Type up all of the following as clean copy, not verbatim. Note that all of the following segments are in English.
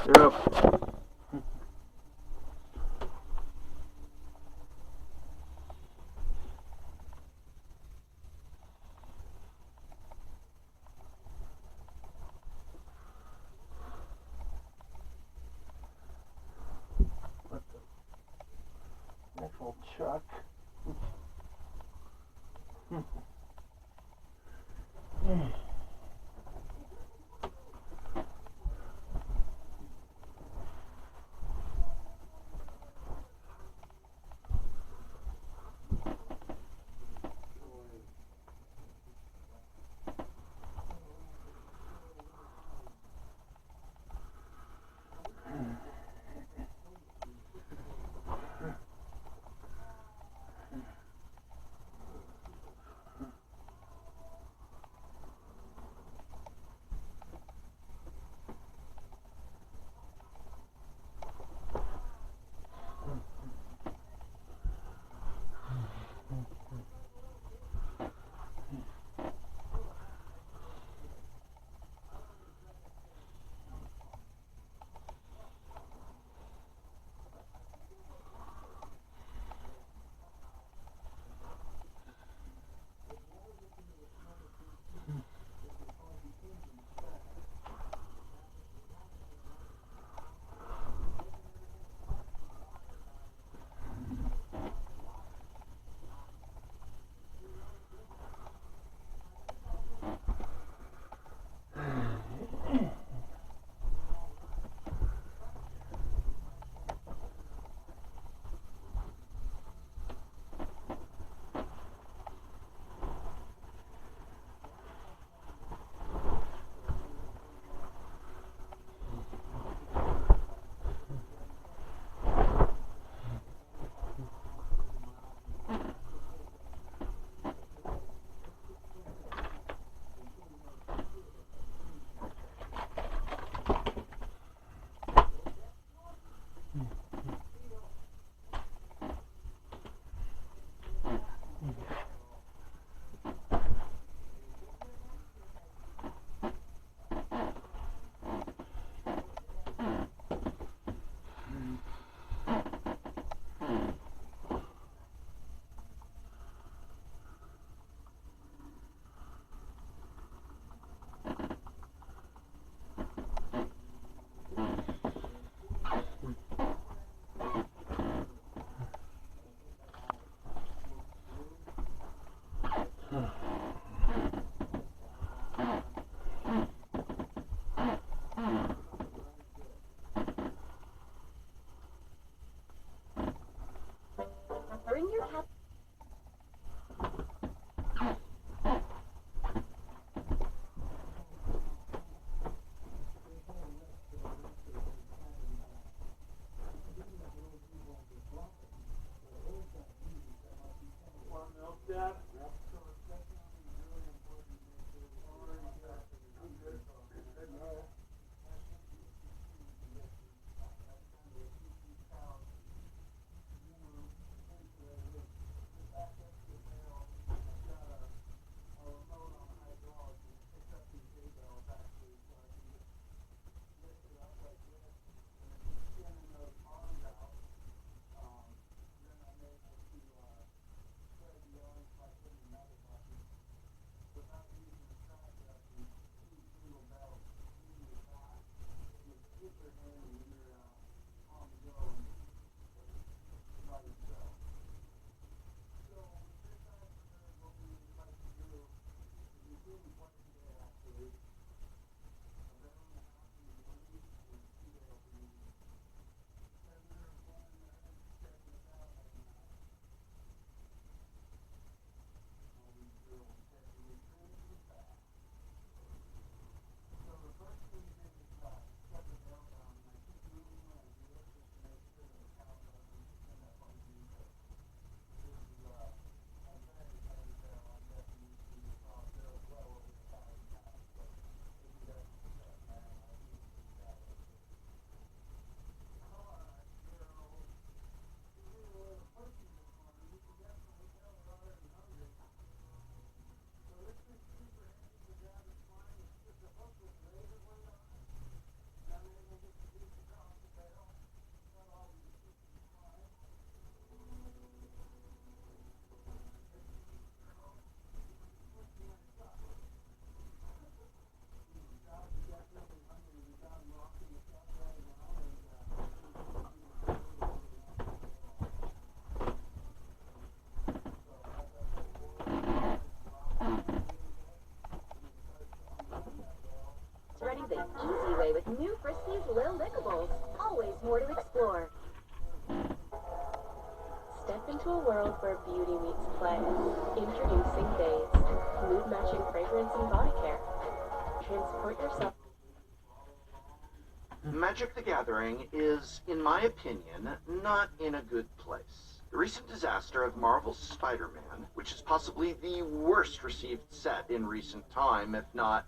Yep. Nickel truck. New Friskies Lil Lickables. Always more to explore. Step into a world where beauty meets play. Introducing Days. Mood-matching fragrance and body care. Transport yourself. Magic the Gathering is, in my opinion, not in a good place. The recent disaster of Marvel's Spider-Man, which is possibly the worst received set in recent time, if not,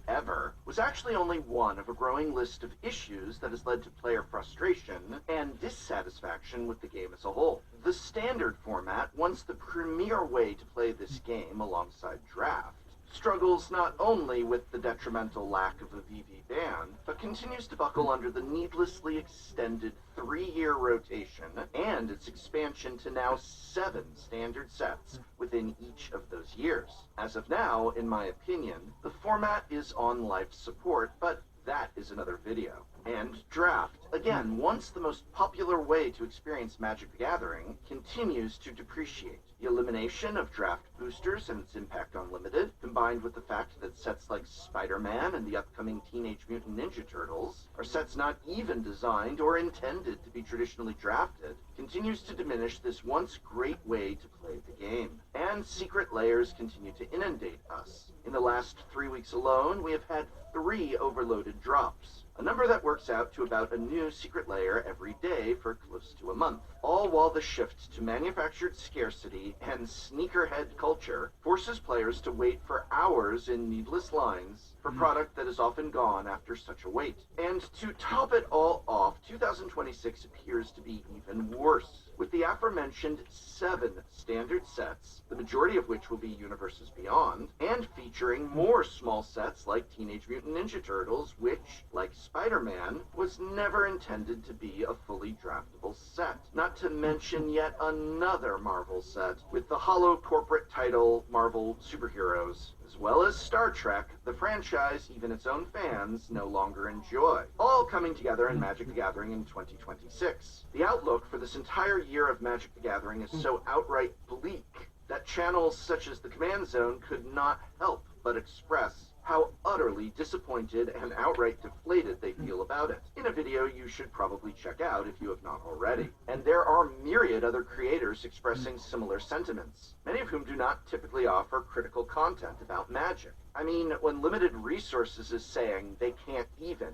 ever, was actually only one of a growing list of issues that has led to player frustration and dissatisfaction with the game as a whole. The standard format, once the premier way to play this game alongside Draft, struggles not only with the detrimental lack of a VV ban, but continues to buckle under the needlessly extended 3-year rotation and its expansion to now 7 standard sets within each of those years. As of now, in my opinion, the format is on life support, but that is another video. And Draft, again, once the most popular way to experience Magic the Gathering, continues to depreciate. The elimination of Draft boosters and its impact on Limited, combined with the fact that sets like Spider-Man and the upcoming Teenage Mutant Ninja Turtles are sets not even designed or intended to be traditionally drafted, continues to diminish this once great way to play the game. And secret layers continue to inundate us. In the last 3 weeks alone, we have had 3 overloaded drops, a number that works out to about a new secret layer every day for close to a month, all while the shift to manufactured scarcity and sneakerhead culture forces players to wait for hours in needless lines for product that is often gone after such a wait. And to top it all off, 2026 appears to be even worse, with the aforementioned 7 standard sets, the majority of which will be Universes Beyond, and featuring more small sets like Teenage Mutant Ninja Turtles, which, like Spider-Man, was never intended to be a fully draftable set. Not to mention yet another Marvel set, with the hollow corporate title Marvel Superheroes, as well as Star Trek, the franchise even its own fans no longer enjoy, all coming together in Magic the Gathering in 2026. The outlook for this entire year of Magic the Gathering is so outright bleak that channels such as the Command Zone could not help but express how utterly disappointed and outright deflated they feel about it, in a video you should probably check out if you have not already. And there are myriad other creators expressing similar sentiments, many of whom do not typically offer critical content about Magic. I mean, when Limited Resources is saying they can't even,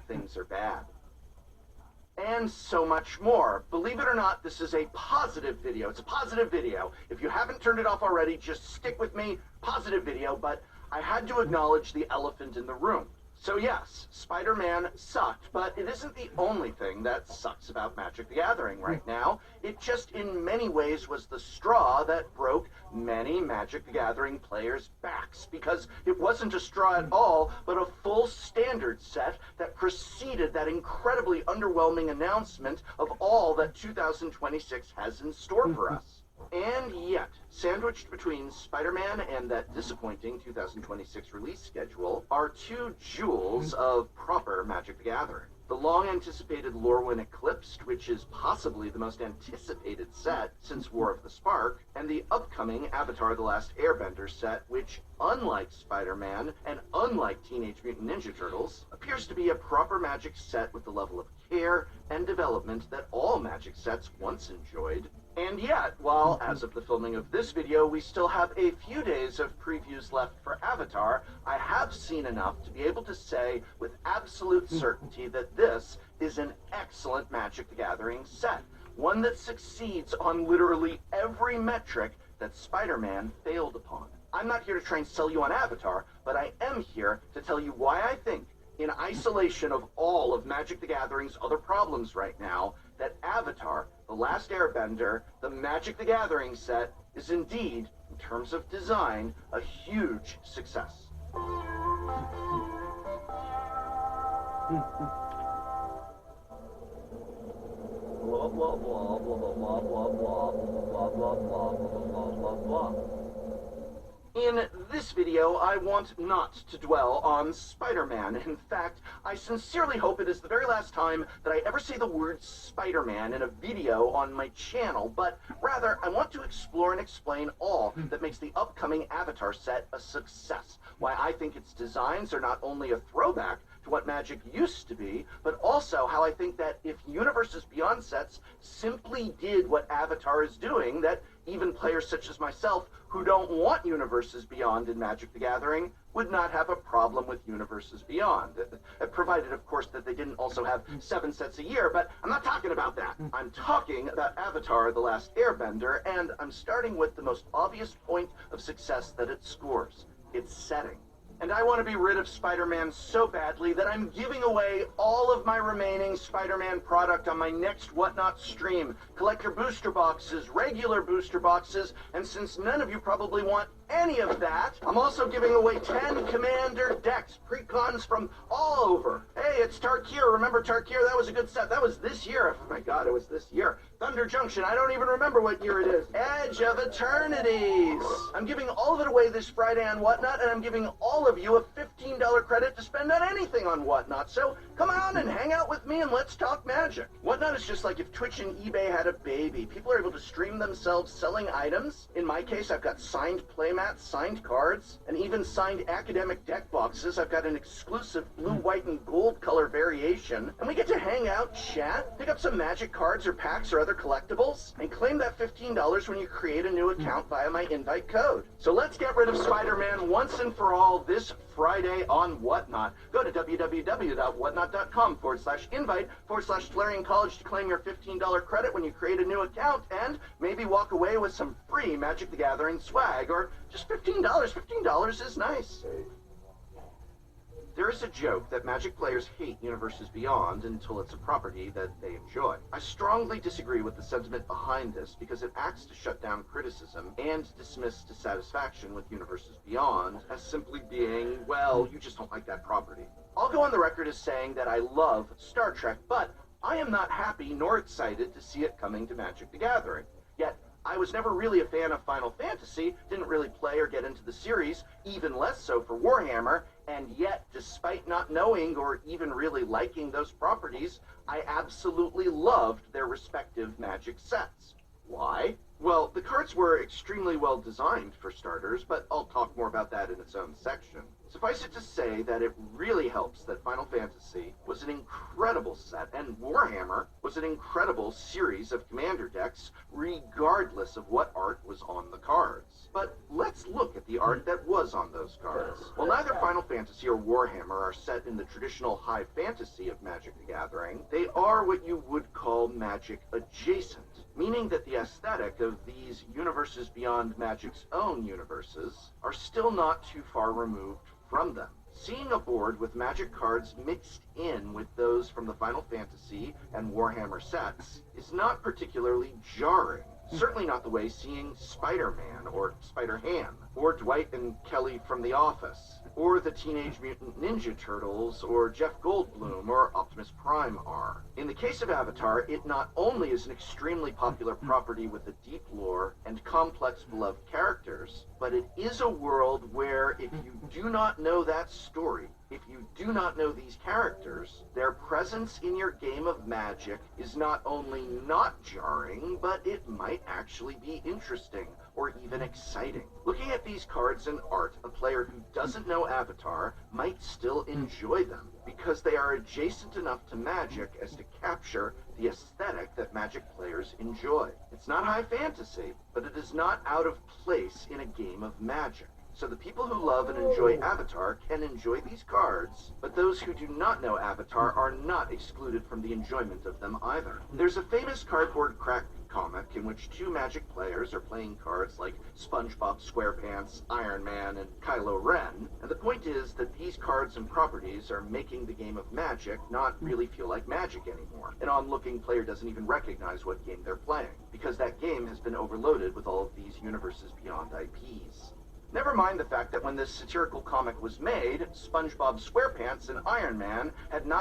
things are bad. And so much more. Believe it or not, this is a positive video. It's a positive video. If you haven't turned it off already, just stick with me. Positive video, but I had to acknowledge the elephant in the room. So yes, Spider-Man sucked, but it isn't the only thing that sucks about Magic the Gathering right now. It just in many ways was the straw that broke many Magic the Gathering players' backs, because it wasn't a straw at all, but a full standard set that preceded that incredibly underwhelming announcement of all that 2026 has in store for us. And yet, sandwiched between Spider-Man and that disappointing 2026 release schedule are 2 jewels of proper Magic the Gathering. The long-anticipated Lorwyn Eclipsed, which is possibly the most anticipated set since War of the Spark, and the upcoming Avatar: The Last Airbender set, which, unlike Spider-Man and unlike Teenage Mutant Ninja Turtles, appears to be a proper Magic set with the level of care and development that all Magic sets once enjoyed. And yet, while as of the filming of this video, we still have a few days of previews left for Avatar, I have seen enough to be able to say with absolute certainty that this is an excellent Magic the Gathering set, one that succeeds on literally every metric that Spider-Man failed upon. I'm not here to try and sell you on Avatar, but I am here to tell you why I think, in isolation of all of Magic the Gathering's other problems right now, that Avatar: The Last Airbender, the Magic the Gathering set, is indeed, in terms of design, a huge success. Blah blah blah blah blah blah blah blah blah blah blah blah blah blah. In this video, I want not to dwell on Spider-Man. In fact, I sincerely hope it is the very last time that I ever say the word Spider-Man in a video on my channel, but rather, I want to explore and explain all that makes the upcoming Avatar set a success, why I think its designs are not only a throwback to what Magic used to be, but also how I think that if Universes Beyond sets simply did what Avatar is doing, that even players such as myself who don't want Universes Beyond in Magic the Gathering would not have a problem with Universes Beyond. Provided, of course, that they didn't also have 7 sets a year, but I'm not talking about that. I'm talking about Avatar: The Last Airbender, and I'm starting with the most obvious point of success that it scores: its setting. And I want to be rid of Spider-Man so badly that I'm giving away all of my remaining Spider-Man product on my next Whatnot stream. Collector booster boxes, regular booster boxes, and since none of you probably want any of that, I'm also giving away 10 Commander decks, precons from all over. Hey, it's Tarkir. Remember Tarkir? That was a good set. That was this year. Oh my god, it was this year. Thunder Junction. I don't even remember what year it is. Edge of Eternities. I'm giving all of it away this Friday on Whatnot, and I'm giving all of you a $15 credit to spend on anything on Whatnot. So come on and hang out with me and let's talk Magic. Whatnot is just like if Twitch and eBay had a baby. People are able to stream themselves selling items. In my case, I've got signed playmats, signed cards, and even signed academic deck boxes. I've got an exclusive blue, white, and gold color variation. And we get to hang out, chat, pick up some Magic cards or packs or other collectibles, and claim that $15 when you create a new account via my invite code. So let's get rid of Spider-Man once and for all this Friday on Whatnot. Go to www.whatnot.com/invite/Flaring College to claim your $15 credit when you create a new account, and maybe walk away with some free Magic the Gathering swag, or just $15. $15 is nice. There is a joke that Magic players hate Universes Beyond until it's a property that they enjoy. I strongly disagree with the sentiment behind this because it acts to shut down criticism and dismiss dissatisfaction with Universes Beyond as simply being, well, you just don't like that property. I'll go on the record as saying that I love Star Trek, but I am not happy nor excited to see it coming to Magic the Gathering. Yet, I was never really a fan of Final Fantasy, didn't really play or get into the series, even less so for Warhammer, and yet, despite not knowing or even really liking those properties, I absolutely loved their respective Magic sets. Why? Well, the cards were extremely well designed for starters, but I'll talk more about that in its own section. Suffice it to say that it really helps that Final Fantasy was an incredible set, and Warhammer was an incredible series of commander decks, regardless of what art was on the cards. But let's look at the art that was on those cards. While neither Final Fantasy or Warhammer are set in the traditional high fantasy of Magic the Gathering, they are what you would call Magic adjacent, meaning that the aesthetic of these Universes Beyond Magic's own universes are still not too far removed from them. Seeing a board with Magic cards mixed in with those from the Final Fantasy and Warhammer sets is not particularly jarring. Certainly not the way seeing Spider-Man or Spider-Ham, or Dwight and Kelly from The Office, or the Teenage Mutant Ninja Turtles, or Jeff Goldblum, or Optimus Prime are. In the case of Avatar, it not only is an extremely popular property with a deep lore and complex beloved characters, but it is a world where if you do not know that story, if you do not know these characters, their presence in your game of Magic is not only not jarring, but it might actually be interesting or even exciting. Looking at these cards and art, a player who doesn't know Avatar might still enjoy them because they are adjacent enough to Magic as to capture the aesthetic that Magic players enjoy. It's not high fantasy, but it is not out of place in a game of Magic. So the people who love and enjoy Avatar can enjoy these cards, but those who do not know Avatar are not excluded from the enjoyment of them either. There's a famous cardboard crack comic in which 2 Magic players are playing cards like SpongeBob SquarePants, Iron Man, and Kylo Ren, and the point is that these cards and properties are making the game of Magic not really feel like Magic anymore. An onlooking player doesn't even recognize what game they're playing, because that game has been overloaded with all of these Universes Beyond IPs. Never mind the fact that when this satirical comic was made, SpongeBob SquarePants and Iron Man had not